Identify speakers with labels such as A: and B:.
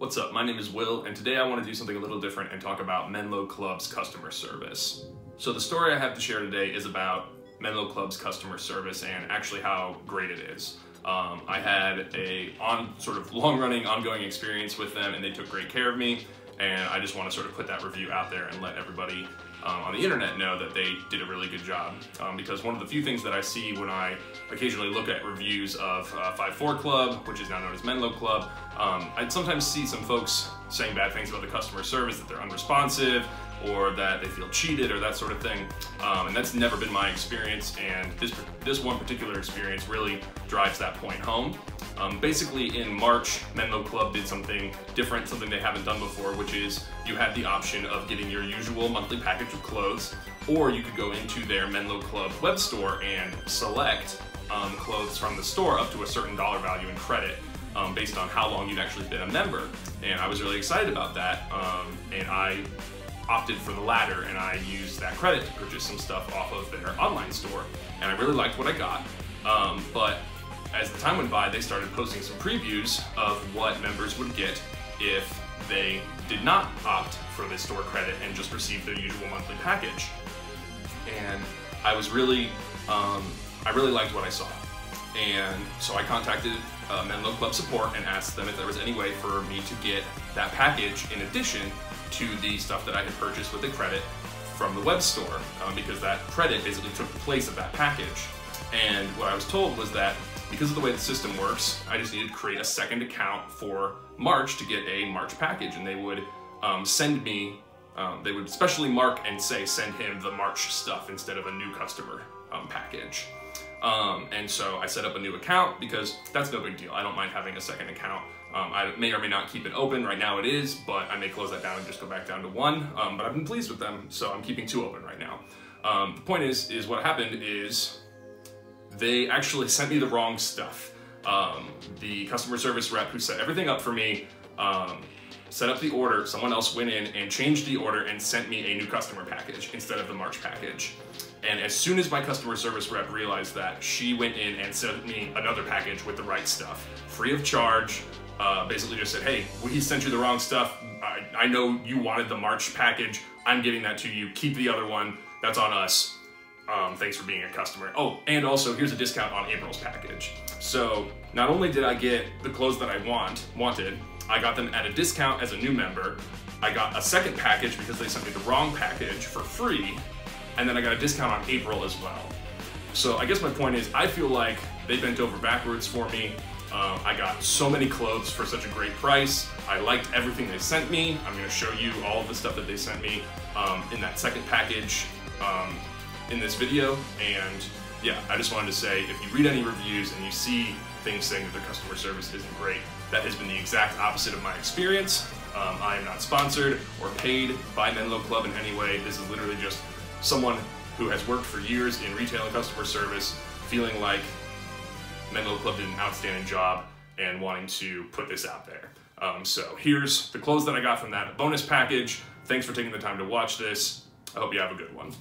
A: What's up? My name is Will, and today I want to do something a little different and talk about Menlo Club's customer service. So the story I have to share today is about Menlo Club's customer service and actually how great it is. I had a long-running, ongoing experience with them, and they took great care of me. And I just want to sort of put that review out there and let everybody on the internet know that they did a really good job. Because one of the few things that I see when I occasionally look at reviews of 5-4 Club, which is now known as Menlo Club, I sometimes see some folks saying bad things about the customer service, that they're unresponsive, or that they feel cheated, or that sort of thing. And that's never been my experience, and this one particular experience really drives that point home. Basically in March, Menlo Club did something different, something they haven't done before, which is you had the option of getting your usual monthly package of clothes, or you could go into their Menlo Club web store and select clothes from the store up to a certain dollar value in credit based on how long you'd actually been a member. And I was really excited about that, and I opted for the latter, and I used that credit to purchase some stuff off of their online store, and I really liked what I got. But as the time went by, they started posting some previews of what members would get if they did not opt for the store credit and just received their usual monthly package. And I was really, I really liked what I saw. And so I contacted Menlo Club support and asked them if there was any way for me to get that package in addition to the stuff that I had purchased with the credit from the web store, because that credit basically took the place of that package. And what I was told was that because of the way the system works, I just needed to create a second account for March to get a March package, and they would send me, they would specially mark and say send him the March stuff instead of a new customer package. And so I set up a new account because that's no big deal. I don't mind having a second account. I may or may not keep it open. Right now it is, but I may close that down and just go back down to one. But I've been pleased with them, so I'm keeping two open right now. The point is what happened is they actually sent me the wrong stuff. The customer service rep who set everything up for me set up the order. Someone else went in and changed the order and sent me a new customer package instead of the March package. And as soon as my customer service rep realized that, she went in and sent me another package with the right stuff, free of charge. Basically just said, hey, he sent you the wrong stuff. I know you wanted the March package. I'm giving that to you. Keep the other one. That's on us. Thanks for being a customer. Oh, and also here's a discount on April's package. So not only did I get the clothes that I wanted, I got them at a discount as a new member. I got a second package because they sent me the wrong package for free, and then I got a discount on April as well. So I guess my point is, I feel like they bent over backwards for me. I got so many clothes for such a great price. I liked everything they sent me. I'm gonna show you all of the stuff that they sent me in that second package in this video. And yeah, I just wanted to say, if you read any reviews and you see things saying that their customer service isn't great, that has been the exact opposite of my experience. I am not sponsored or paid by Menlo Club in any way. This is literally just someone who has worked for years in retail and customer service, feeling like Menlo Club did an outstanding job and wanting to put this out there. So here's the clothes that I got from that bonus package. Thanks for taking the time to watch this. I hope you have a good one.